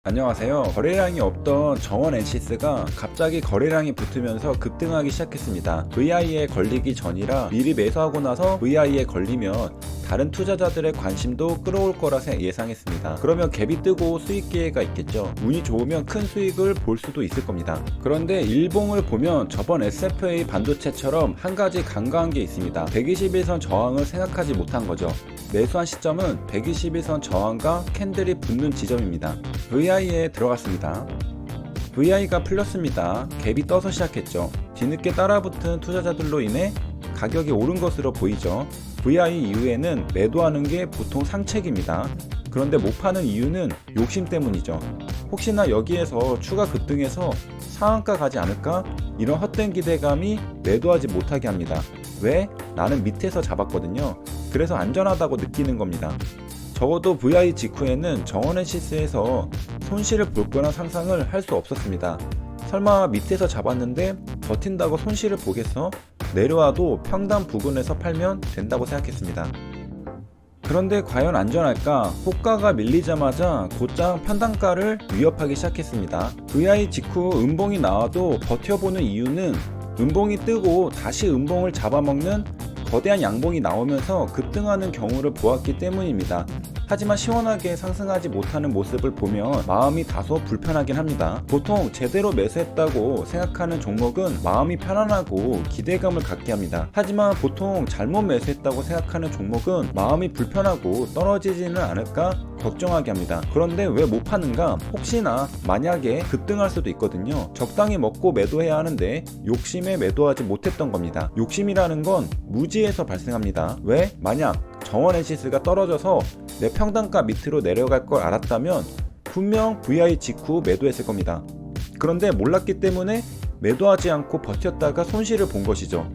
안녕하세요. 거래량이 없던 정원 NCS가 갑자기 거래량이 붙으면서 급등하기 시작했습니다. VI에 걸리기 전이라 미리 매수하고 나서 VI에 걸리면 다른 투자자들의 관심도 끌어올 거라 예상했습니다. 그러면 갭이 뜨고 수익 기회가 있겠죠. 운이 좋으면 큰 수익을 볼 수도 있을 겁니다. 그런데 일봉을 보면 저번 SFA 반도체처럼 한 가지 간과한 게 있습니다. 121선 저항을 생각하지 못한 거죠. 매수한 시점은 121선 저항과 캔들이 붙는 지점입니다. VI에 들어갔습니다. VI가 풀렸습니다. 갭이 떠서 시작했죠. 뒤늦게 따라붙은 투자자들로 인해 가격이 오른 것으로 보이죠. VI 이후에는 매도하는 게 보통 상책입니다. 그런데 못 파는 이유는 욕심 때문이죠. 혹시나 여기에서 추가 급등해서 상한가 가지 않을까? 이런 헛된 기대감이 매도하지 못하게 합니다. 왜? 나는 밑에서 잡았거든요. 그래서 안전하다고 느끼는 겁니다. 적어도 VI 직후에는 정원 NCS에서 손실을 볼 거란 상상을 할 수 없었습니다. 설마 밑에서 잡았는데 버틴다고 손실을 보겠어? 내려와도 평단 부근에서 팔면 된다고 생각했습니다. 그런데 과연 안전할까? 호가가 밀리자마자 곧장 편단가를 위협하기 시작했습니다. VI 직후 음봉이 나와도 버텨보는 이유는 음봉이 뜨고 다시 음봉을 잡아먹는 거대한 양봉이 나오면서 급등하는 경우를 보았기 때문입니다. 하지만 시원하게 상승하지 못하는 모습을 보면 마음이 다소 불편하긴 합니다. 보통 제대로 매수했다고 생각하는 종목은 마음이 편안하고 기대감을 갖게 합니다. 하지만 보통 잘못 매수했다고 생각하는 종목은 마음이 불편하고 떨어지지는 않을까 걱정하게 합니다. 그런데 왜 못 파는가? 혹시나 만약에 급등할 수도 있거든요. 적당히 먹고 매도해야 하는데 욕심에 매도하지 못했던 겁니다. 욕심이라는 건 무지에서 발생합니다. 왜? 만약 정원 NCS가 떨어져서 내 평단가 밑으로 내려갈 걸 알았다면 분명 VI 직후 매도했을 겁니다. 그런데 몰랐기 때문에 매도하지 않고 버텼다가 손실을 본 것이죠.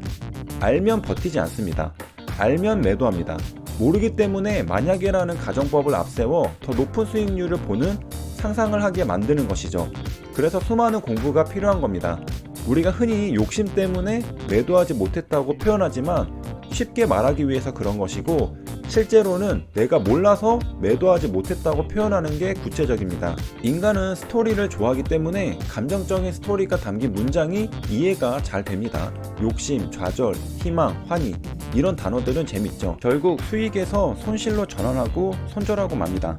알면 버티지 않습니다. 알면 매도합니다. 모르기 때문에 만약에라는 가정법을 앞세워 더 높은 수익률을 보는 상상을 하게 만드는 것이죠. 그래서 수많은 공부가 필요한 겁니다. 우리가 흔히 욕심 때문에 매도하지 못했다고 표현하지만 쉽게 말하기 위해서 그런 것이고, 실제로는 내가 몰라서 매도하지 못했다고 표현하는 게 구체적입니다. 인간은 스토리를 좋아하기 때문에 감정적인 스토리가 담긴 문장이 이해가 잘 됩니다. 욕심, 좌절, 희망, 환희, 이런 단어들은 재밌죠. 결국 수익에서 손실로 전환하고 손절하고 맙니다.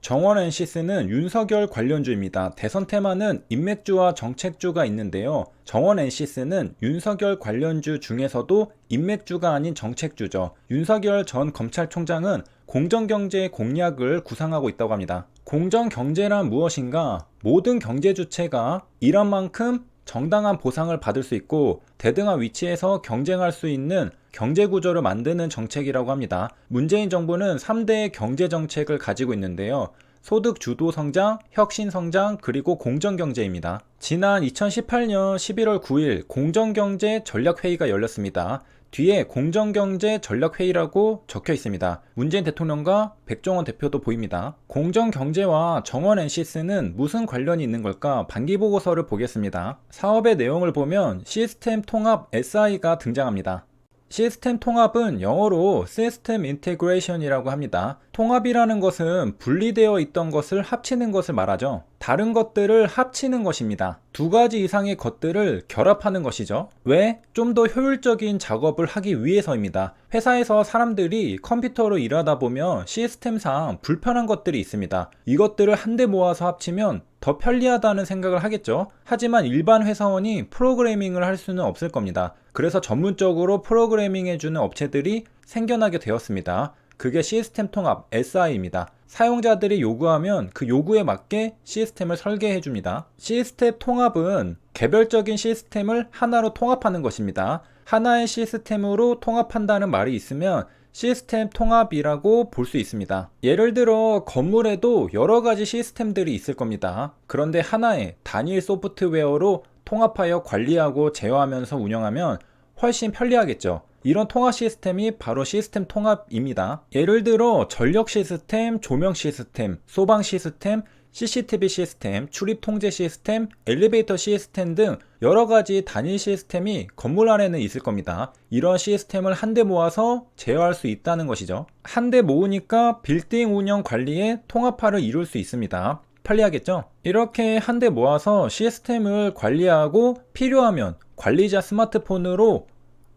정원 NCS는 윤석열 관련주입니다. 대선 테마는 인맥주와 정책주가 있는데요. 정원 NCS는 윤석열 관련주 중에서도 인맥주가 아닌 정책주죠. 윤석열 전 검찰총장은 공정경제 공약을 구상하고 있다고 합니다. 공정경제란 무엇인가? 모든 경제 주체가 일한 만큼 정당한 보상을 받을 수 있고 대등한 위치에서 경쟁할 수 있는 경제 구조를 만드는 정책이라고 합니다. 문재인 정부는 3대의 경제 정책을 가지고 있는데요. 소득 주도 성장, 혁신 성장, 그리고 공정경제입니다. 지난 2018년 11월 9일 공정경제 전략회의가 열렸습니다. 뒤에 공정경제 전략회의라고 적혀 있습니다. 문재인 대통령과 백종원 대표도 보입니다. 공정경제와 정원 NCS는 무슨 관련이 있는 걸까? 반기보고서를 보겠습니다. 사업의 내용을 보면 시스템 통합 SI가 등장합니다. 시스템 통합은 영어로 System Integration이라고 합니다. 통합이라는 것은 분리되어 있던 것을 합치는 것을 말하죠. 다른 것들을 합치는 것입니다. 두 가지 이상의 것들을 결합하는 것이죠. 왜? 좀 더 효율적인 작업을 하기 위해서입니다. 회사에서 사람들이 컴퓨터로 일하다 보면 시스템상 불편한 것들이 있습니다. 이것들을 한데 모아서 합치면 더 편리하다는 생각을 하겠죠. 하지만 일반 회사원이 프로그래밍을 할 수는 없을 겁니다. 그래서 전문적으로 프로그래밍 해주는 업체들이 생겨나게 되었습니다. 그게 시스템 통합 SI입니다. 사용자들이 요구하면 그 요구에 맞게 시스템을 설계해 줍니다. 시스템 통합은 개별적인 시스템을 하나로 통합하는 것입니다. 하나의 시스템으로 통합한다는 말이 있으면 시스템 통합이라고 볼 수 있습니다. 예를 들어 건물에도 여러 가지 시스템들이 있을 겁니다. 그런데 하나의 단일 소프트웨어로 통합하여 관리하고 제어하면서 운영하면 훨씬 편리하겠죠. 이런 통합 시스템이 바로 시스템 통합입니다. 예를 들어 전력 시스템, 조명 시스템, 소방 시스템, CCTV 시스템, 출입 통제 시스템, 엘리베이터 시스템 등 여러가지 단일 시스템이 건물 안에는 있을 겁니다. 이런 시스템을 한데 모아서 제어할 수 있다는 것이죠. 한데 모으니까 빌딩 운영 관리에 통합화를 이룰 수 있습니다. 편리하겠죠? 이렇게 한데 모아서 시스템을 관리하고 필요하면 관리자 스마트폰으로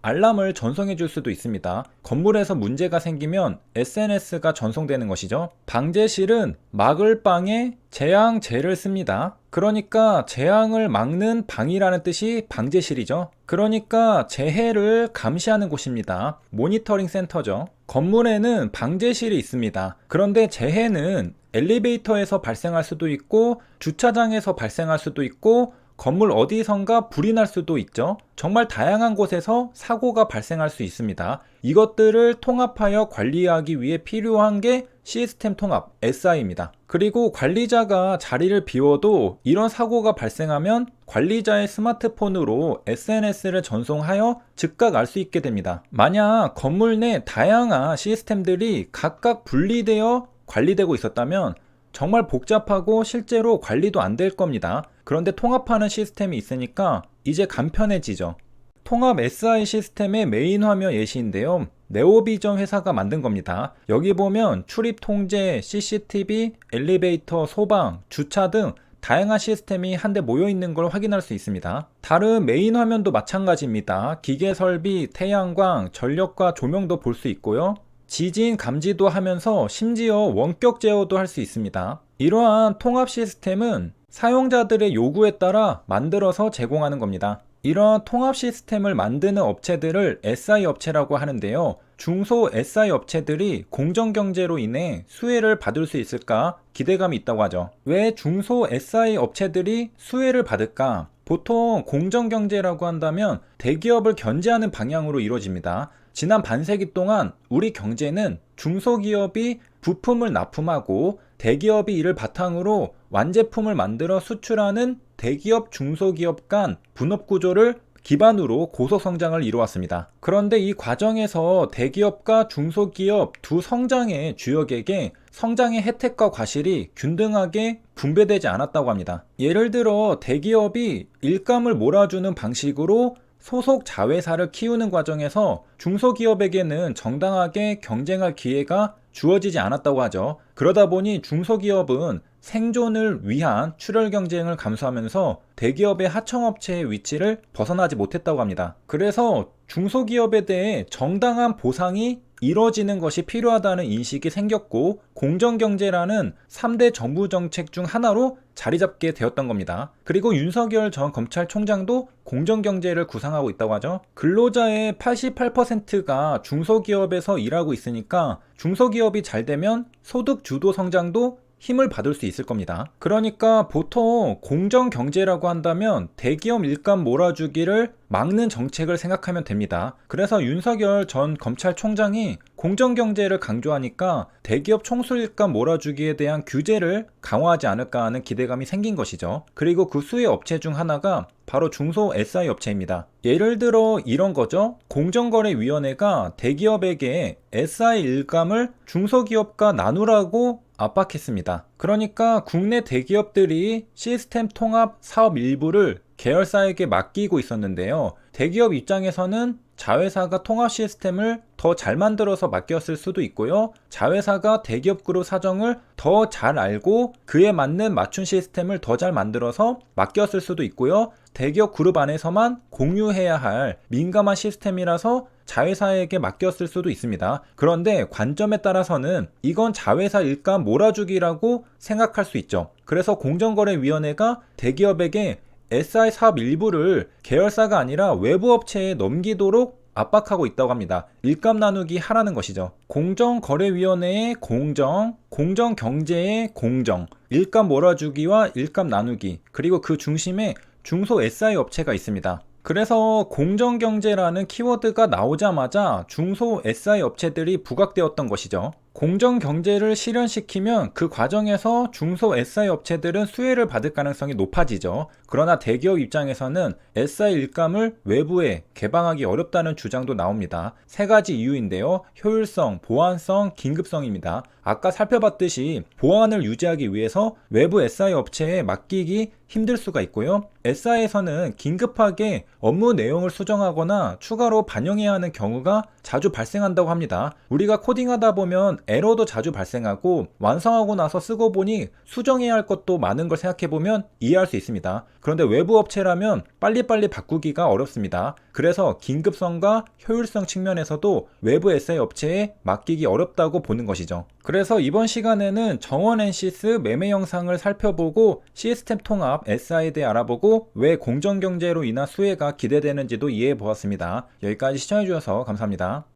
알람을 전송해 줄 수도 있습니다. 건물에서 문제가 생기면 SNS가 전송되는 것이죠. 방제실은 막을 방에 재앙제를 씁니다. 그러니까 재앙을 막는 방이라는 뜻이 방제실이죠. 그러니까 재해를 감시하는 곳입니다. 모니터링 센터죠. 건물에는 방제실이 있습니다. 그런데 재해는 엘리베이터에서 발생할 수도 있고 주차장에서 발생할 수도 있고 건물 어디선가 불이 날 수도 있죠. 정말 다양한 곳에서 사고가 발생할 수 있습니다. 이것들을 통합하여 관리하기 위해 필요한 게 시스템 통합 SI입니다. 그리고 관리자가 자리를 비워도 이런 사고가 발생하면 관리자의 스마트폰으로 SNS를 전송하여 즉각 알 수 있게 됩니다. 만약 건물 내 다양한 시스템들이 각각 분리되어 관리되고 있었다면 정말 복잡하고 실제로 관리도 안 될 겁니다. 그런데 통합하는 시스템이 있으니까 이제 간편해지죠. 통합 SI 시스템의 메인 화면 예시인데요. 네오비전 회사가 만든 겁니다. 여기 보면 출입 통제, CCTV, 엘리베이터, 소방, 주차 등 다양한 시스템이 한데 모여 있는 걸 확인할 수 있습니다. 다른 메인 화면도 마찬가지입니다. 기계 설비, 태양광, 전력과 조명도 볼 수 있고요. 지진 감지도 하면서 심지어 원격 제어도 할 수 있습니다. 이러한 통합 시스템은 사용자들의 요구에 따라 만들어서 제공하는 겁니다. 이러한 통합 시스템을 만드는 업체들을 SI 업체라고 하는데요. 중소 SI 업체들이 공정경제로 인해 수혜를 받을 수 있을까 기대감이 있다고 하죠. 왜 중소 SI 업체들이 수혜를 받을까? 보통 공정경제라고 한다면 대기업을 견제하는 방향으로 이루어집니다. 지난 반세기 동안 우리 경제는 중소기업이 부품을 납품하고 대기업이 이를 바탕으로 완제품을 만들어 수출하는 대기업, 중소기업 간 분업구조를 기반으로 고속성장을 이루었습니다. 그런데 이 과정에서 대기업과 중소기업 두 성장의 주역에게 성장의 혜택과 과실이 균등하게 분배되지 않았다고 합니다. 예를 들어 대기업이 일감을 몰아주는 방식으로 소속 자회사를 키우는 과정에서 중소기업에게는 정당하게 경쟁할 기회가 주어지지 않았다고 하죠. 그러다 보니 중소기업은 생존을 위한 출혈 경쟁을 감수하면서 대기업의 하청업체의 위치를 벗어나지 못했다고 합니다. 그래서 중소기업에 대해 정당한 보상이 이뤄지는 것이 필요하다는 인식이 생겼고 공정경제라는 3대 정부 정책 중 하나로 자리 잡게 되었던 겁니다. 그리고 윤석열 전 검찰총장도 공정경제를 구상하고 있다고 하죠. 근로자의 88%가 중소기업에서 일하고 있으니까 중소기업이 잘 되면 소득 주도 성장도 힘을 받을 수 있을 겁니다. 그러니까 보통 공정경제라고 한다면 대기업 일감 몰아주기를 막는 정책을 생각하면 됩니다. 그래서 윤석열 전 검찰총장이 공정경제를 강조하니까 대기업 총수일감 몰아주기에 대한 규제를 강화하지 않을까 하는 기대감이 생긴 것이죠. 그리고 그 수혜 업체 중 하나가 바로 중소 SI 업체입니다. 예를 들어 이런 거죠. 공정거래위원회가 대기업에게 SI 일감을 중소기업과 나누라고 압박했습니다. 그러니까 국내 대기업들이 시스템 통합 사업 일부를 계열사에게 맡기고 있었는데요. 대기업 입장에서는 자회사가 통합 시스템을 더 잘 만들어서 맡겼을 수도 있고요. 자회사가 대기업 그룹 사정을 더 잘 알고 그에 맞는 맞춤 시스템을 더 잘 만들어서 맡겼을 수도 있고요. 대기업 그룹 안에서만 공유해야 할 민감한 시스템이라서 자회사에게 맡겼을 수도 있습니다. 그런데 관점에 따라서는 이건 자회사 일감 몰아주기라고 생각할 수 있죠. 그래서 공정거래위원회가 대기업에게 SI 사업 일부를 계열사가 아니라 외부 업체에 넘기도록 압박하고 있다고 합니다. 일감 나누기 하라는 것이죠. 공정거래위원회의 공정, 공정경제의 공정, 일감 몰아주기와 일감 나누기, 그리고 그 중심에 중소 SI 업체가 있습니다. 그래서 공정경제라는 키워드가 나오자마자 중소 SI 업체들이 부각되었던 것이죠. 공정 경제를 실현시키면 그 과정에서 중소 SI 업체들은 수혜를 받을 가능성이 높아지죠. 그러나 대기업 입장에서는 SI 일감을 외부에 개방하기 어렵다는 주장도 나옵니다. 세 가지 이유인데요. 효율성, 보안성, 긴급성입니다. 아까 살펴봤듯이 보안을 유지하기 위해서 외부 SI 업체에 맡기기 힘들 수가 있고요. SI에서는 긴급하게 업무 내용을 수정하거나 추가로 반영해야 하는 경우가 자주 발생한다고 합니다. 우리가 코딩하다 보면 에러도 자주 발생하고 완성하고 나서 쓰고 보니 수정해야 할 것도 많은 걸 생각해보면 이해할 수 있습니다. 그런데 외부 업체라면 빨리빨리 바꾸기가 어렵습니다. 그래서 긴급성과 효율성 측면에서도 외부 SI 업체에 맡기기 어렵다고 보는 것이죠. 그래서 이번 시간에는 정원 NCS 매매 영상을 살펴보고 시스템 통합 SI에 대해 알아보고 왜 공정경제로 인한 수혜가 기대되는지도 이해해 보았습니다. 여기까지 시청해 주셔서 감사합니다.